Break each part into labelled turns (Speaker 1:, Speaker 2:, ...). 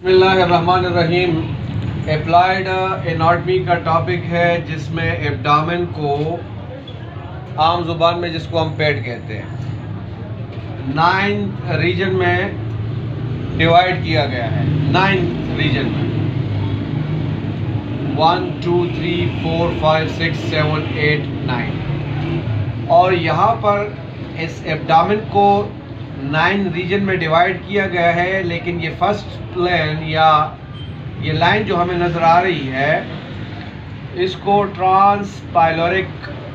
Speaker 1: बिस्मिल्लाहिर्रहमानिर्रहीम। Applied anatomy का topic है जिसमें एब्डामेन को आम ज़ुबान में जिसको हम पेट कहते हैं 9 रीजन में डिवाइड किया गया है। 9 रीजन में 1 2 3 4 5 6 7 8 9 और यहाँ पर इस एब्डामेन को 9 रीजन में डिवाइड किया गया है। लेकिन ये फर्स्ट प्लेन या ये लाइन जो हमें नज़र आ रही है इसको ट्रांसपाइलोरिक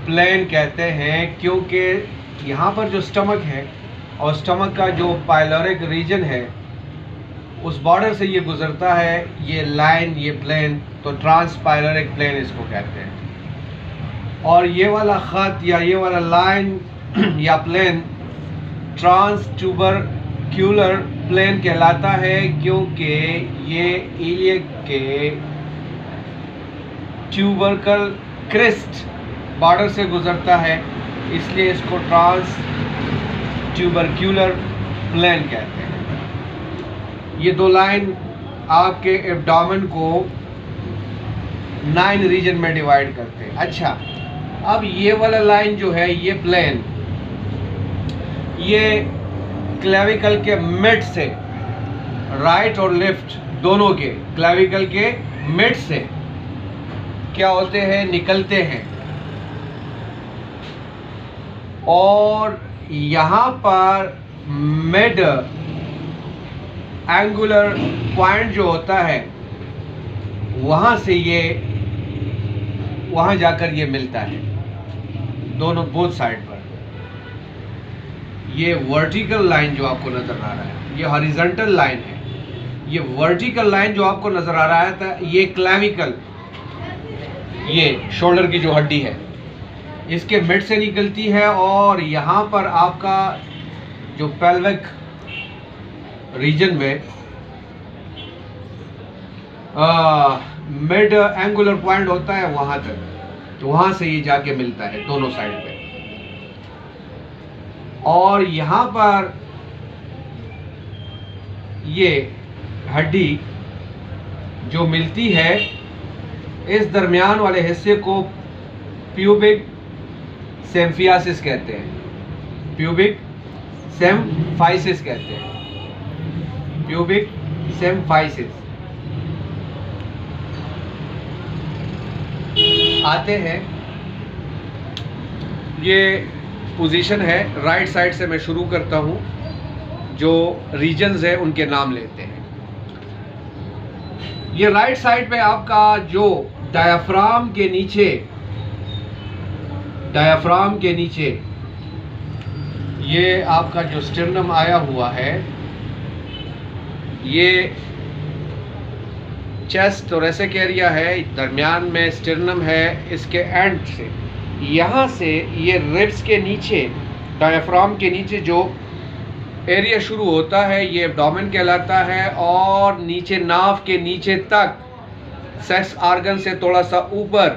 Speaker 1: प्लेन कहते हैं, क्योंकि यहाँ पर जो स्टमक है और स्टमक का जो पाइलोरिक रीजन है उस बॉर्डर से ये गुज़रता है, ये लाइन, ये प्लेन, तो ट्रांसपाइलोरिक प्लेन इसको कहते हैं। और ये वाला ख़त या ये वाला लाइन या प्लेन ट्रांस ट्यूबरक्यूलर प्लेन कहलाता है, क्योंकि ये इलियक के ट्यूबरकल क्रेस्ट बॉर्डर से गुज़रता है, इसलिए इसको ट्रांस ट्यूबरक्यूलर प्लेन कहते हैं। ये दो लाइन आपके एब्डोमेन को 9 रीजन में डिवाइड करते हैं। अच्छा, अब ये वाला लाइन जो है, ये प्लेन, ये क्लेविकल के मिड से, राइट और लेफ्ट दोनों के क्लेविकल के मिड से क्या होते हैं, निकलते हैं। और यहाँ पर मिड एंगुलर पॉइंट जो होता है वहाँ से ये वहाँ जाकर ये मिलता है दोनों बोथ साइड पर। ये वर्टिकल लाइन जो आपको नज़र आ रहा है, ये हॉरिजॉन्टल लाइन है। ये वर्टिकल लाइन जो आपको नज़र आ रहा है था, ये क्लेविकल, ये शोल्डर की जो हड्डी है इसके मिड से निकलती है। और यहाँ पर आपका जो पेल्विक रीजन में मिड एंगुलर पॉइंट होता है वहाँ तक, तो वहाँ से ये जाके मिलता है दोनों साइड पे। और यहाँ पर ये हड्डी जो मिलती है, इस दरमियान वाले हिस्से को प्यूबिक सिम्फाइसिस कहते हैं। प्यूबिक सिम्फाइसिस कहते हैं, प्यूबिक सिम्फाइसिस। आते हैं, ये पोजीशन है राइट साइड से, मैं शुरू करता हूँ। जो रीजन्स है उनके नाम लेते हैं। ये राइट साइड पे आपका जो डायाफ्राम के नीचे ये आपका जो स्टर्नम आया हुआ है, ये चेस्ट और ऐसे एरिया है, दरमियान में स्टर्नम है, इसके एंड से यहाँ से ये रिब्स के नीचे, डायाफ्राम के नीचे जो एरिया शुरू होता है ये एब्डोमेन कहलाता है। और नीचे नाव के नीचे तक, सेक्स ऑर्गन से थोड़ा सा ऊपर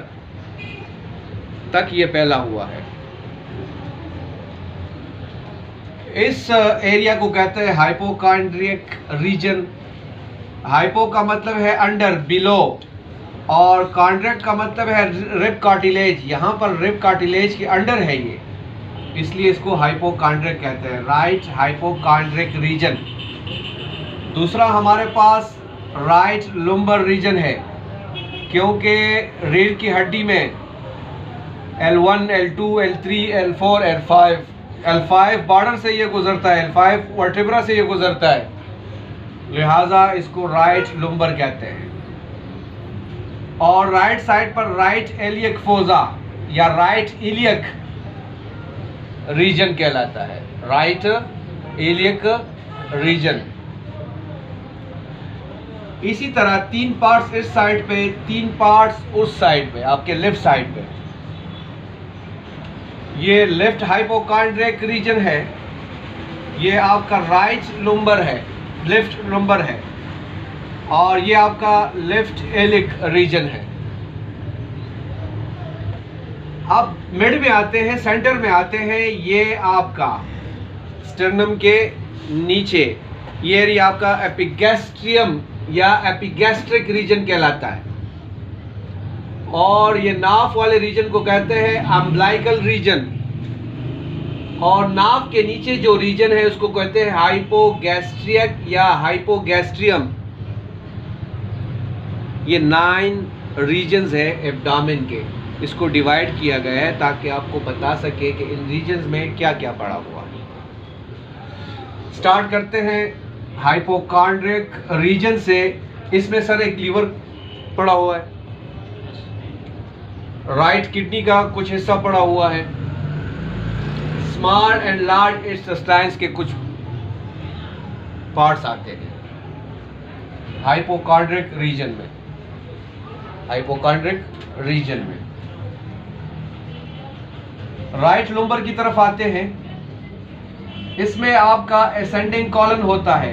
Speaker 1: तक ये फैला हुआ है। इस एरिया को कहते हैं हाइपोकॉन्ड्रियक रीजन। हाइपो का मतलब है अंडर, बिलो, और कॉन्ड्रेक्ट का मतलब है रिब कार्टिलेज। यहाँ पर रिब कार्टिलेज के अंडर है ये, इसलिए इसको हाइपोकॉन्ड्रिक कहते हैं, राइट हाइपोकॉन्ड्रिक रीजन। दूसरा हमारे पास राइट लुम्बर रीजन है, क्योंकि रीढ़ की हड्डी में L1, L2, L3, L4, L5 border से ये गुजरता है, L5 वर्टिब्रा से ये गुजरता है, लिहाजा इसको राइट लुम्बर कहते हैं। और राइट साइड पर राइट एलियक फोजा या राइट इलियक रीजन कहलाता है, राइट इलियक रीजन। इसी तरह 3 पार्ट्स इस साइड पे, 3 पार्ट्स उस साइड पे, आपके लेफ्ट साइड पे। ये लेफ्ट हाइपोकॉन्ड्रिक रीजन है, ये आपका राइट लुम्बर है, लेफ्ट लुम्बर है, और ये आपका लेफ्ट एलिक रीजन है। अब मिड में आते हैं, सेंटर में आते हैं, ये आपका स्टर्नम के नीचे ये एरिया आपका एपिगैस्ट्रियम या एपिगैस्ट्रिक रीजन कहलाता है, और ये नाफ वाले रीजन को कहते हैं अम्बिलिकल रीजन, और नाफ के नीचे जो रीजन है उसको कहते हैं हाइपोगैस्ट्रियक या हाइपोगैस्ट्रियम। ये 9 रीजन्स है एब्डोमेन के, इसको डिवाइड किया गया है ताकि आपको बता सके कि इन रीजन्स में क्या क्या पड़ा हुआ है। स्टार्ट करते हैं हाइपोकॉन्ड्रिक रीजन से। इसमें सर एक लीवर पड़ा हुआ है, राइट किडनी का कुछ हिस्सा पड़ा हुआ है, स्मॉल एंड लार्ज इंटेस्टाइन्स के कुछ पार्ट्स आते हैं हाइपोकॉन्ड्रिक रीजन में। हाइपोकॉन्ड्रिक रीजन में राइट लुम्बर की तरफ आते हैं। इसमें आपका असेंडिंग कॉलन होता है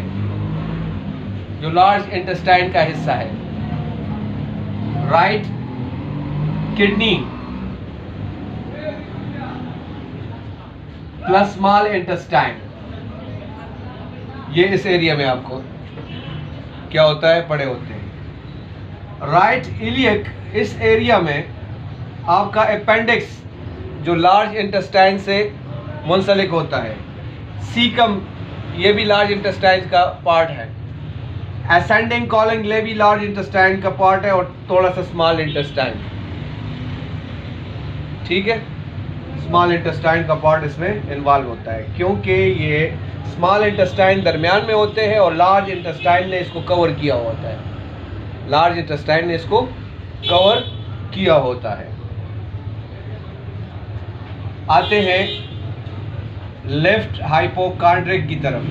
Speaker 1: जो लार्ज इंटेस्टाइन का हिस्सा है, right kidney plus small intestine, ये इस एरिया में आपको क्या होता है, पड़े होते हैं। राइट इलियक, इस एरिया में आपका अपेंडिक्स जो लार्ज इंटेस्टाइन से मुंसलिक होता है, सीकम ये भी लार्ज इंटेस्टाइन का पार्ट है, असेंडिंग कॉलन ये भी लार्ज इंटेस्टाइन का पार्ट है, और थोड़ा सा स्मॉल इंटेस्टाइन, ठीक है, स्मॉल इंटेस्टाइन का पार्ट इसमें इन्वॉल्व होता है, क्योंकि ये स्मॉल इंटेस्टाइन दरमियान में होते हैं और लार्ज इंटेस्टाइन ने इसको कवर किया होता है, लार्ज इंटेस्टाइन ने इसको कवर किया होता है। आते हैं लेफ्ट हाइपोकॉन्ड्रिक की तरफ।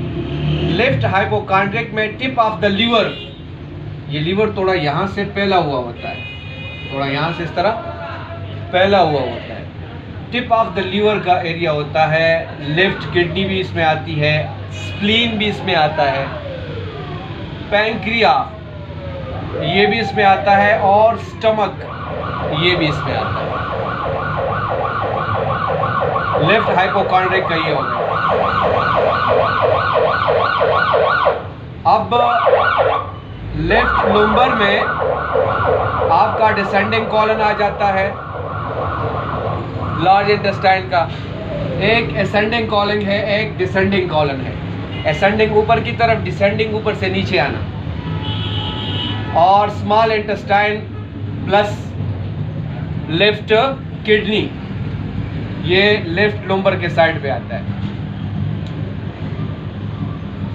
Speaker 1: लेफ्ट हाइपोकॉन्ड्रिक में टिप ऑफ द लीवर, ये लीवर थोड़ा यहाँ से फैला हुआ होता है, थोड़ा यहाँ से इस तरह फैला हुआ होता है, टिप ऑफ द लीवर का एरिया होता है। लेफ्ट किडनी भी इसमें आती है, स्प्लीन भी इसमें आता है, पैंक्रिया ये भी इसमें आता है, और स्टमक ये भी इसमें आता है। लेफ्ट हाइपोकॉन्ड्रिक का ये हो गया। अब लेफ्ट लुम्बर में आपका डिसेंडिंग कॉलन आ जाता है लार्ज इंटेस्टाइन का, एक असेंडिंग कॉलन है, एक डिसेंडिंग कॉलन है। असेंडिंग ऊपर की तरफ, डिसेंडिंग ऊपर से नीचे आना, और small intestine plus left kidney ये लेफ्ट लुम्बर के साइड पे आता है।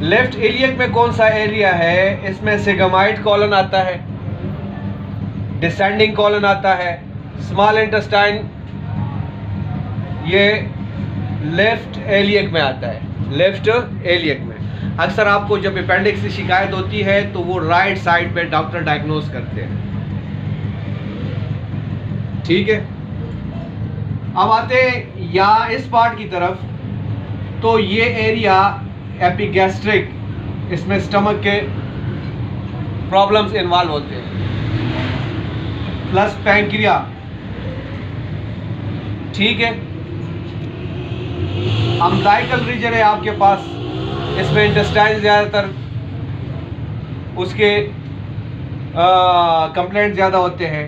Speaker 1: लेफ्ट इलियक में कौन सा एरिया है, इसमें सिगमाइड कॉलन आता है, डिसेंडिंग कॉलन आता है, स्मॉल इंटेस्टाइन ये लेफ्ट एलियक में आता है, लेफ्ट एलियक में। अक्सर आपको जब अपेंडिक्स की शिकायत होती है तो वो राइट साइड पे डॉक्टर डायग्नोस करते हैं, ठीक है। अब आते हैं या इस पार्ट की तरफ, तो ये एरिया एपिगैस्ट्रिक, इसमें स्टमक के प्रॉब्लम्स इन्वॉल्व होते हैं, प्लस पैंक्रिया, ठीक है। अम्बिलिकल रीजन है आपके पास, इसमें इंटेस्टाइन ज़्यादातर उसके कंप्लेंट ज़्यादा होते हैं,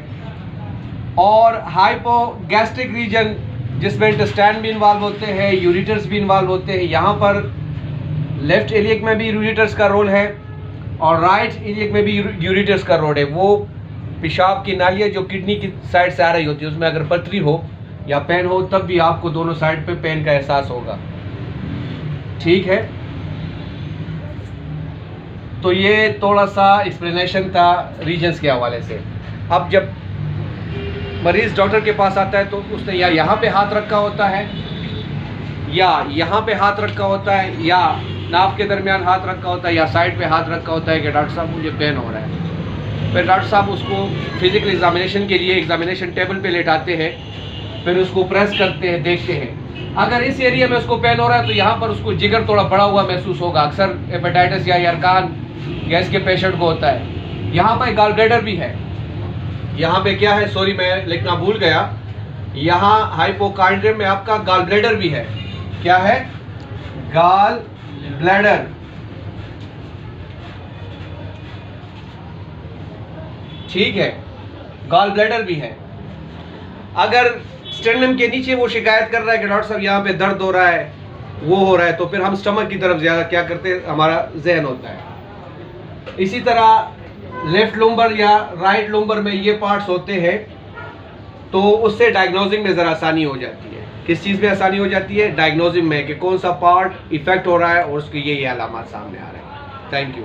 Speaker 1: और हाइपोगैस्ट्रिक रीजन जिसमें इंटेस्टाइन भी इन्वॉल्व होते हैं, यूरिटर्स भी इन्वॉल्व होते हैं। यहाँ पर लेफ्ट इलियक में भी यूरिटर्स का रोल है और राइट इलियक में भी यूरिटर्स का रोल है। वो पेशाब की नालियाँ जो किडनी की साइड से आ रही होती है, उसमें अगर पथरी हो या पेन हो तब भी आपको दोनों साइड पे पेन का एहसास होगा, ठीक है। तो ये थोड़ा सा एक्सप्लेनेशन था रीजन्स के हवाले से। अब जब मरीज़ डॉक्टर के पास आता है तो उसने या यहाँ पे हाथ रखा होता है, या यहाँ पे हाथ रखा होता है, या नाक के दरमियान हाथ रखा होता है, या साइड पे हाथ रखा होता है कि डॉक्टर साहब मुझे पेन हो रहा है। फिर डॉक्टर साहब उसको फिजिकल एग्जामिनेशन के लिए एग्जामिनेशन टेबल पे लेटाते हैं, फिर उसको प्रेस करते हैं, देखते हैं। अगर इस एरिया में उसको पेन हो रहा है तो यहाँ पर उसको जिगर थोड़ा बड़ा हुआ महसूस होगा। अक्सर हेपेटाइटिस या यरकान गैस के पेशेंट को होता है। यहाँ पर गॉल ब्लैडर भी है, यहाँ पे क्या है, सॉरी मैं लिखना भूल गया, यहाँ हाइपोकॉन्ड्रियम में आपका गॉल ब्लैडर भी है। क्या है? Gall bladder. ठीक है, गॉल ब्लैडर भी है। अगर स्टेरनम के नीचे वो शिकायत कर रहा है कि डॉक्टर साहब यहाँ पे दर्द हो रहा है, वो हो रहा है, तो फिर हम स्टमक की तरफ ज़्यादा क्या करते हैं, हमारा जहन होता है। इसी तरह लेफ्ट लुम्बर या राइट लुम्बर में ये पार्ट्स होते हैं, तो उससे डायग्नोजिंग में ज़रा आसानी हो जाती है। किस चीज़ में आसानी हो जाती है? डायग्नोजिंग में, कि कौन सा पार्ट इफेक्ट हो रहा है और उसके ये अलामत सामने आ रहे हैं। Thank you.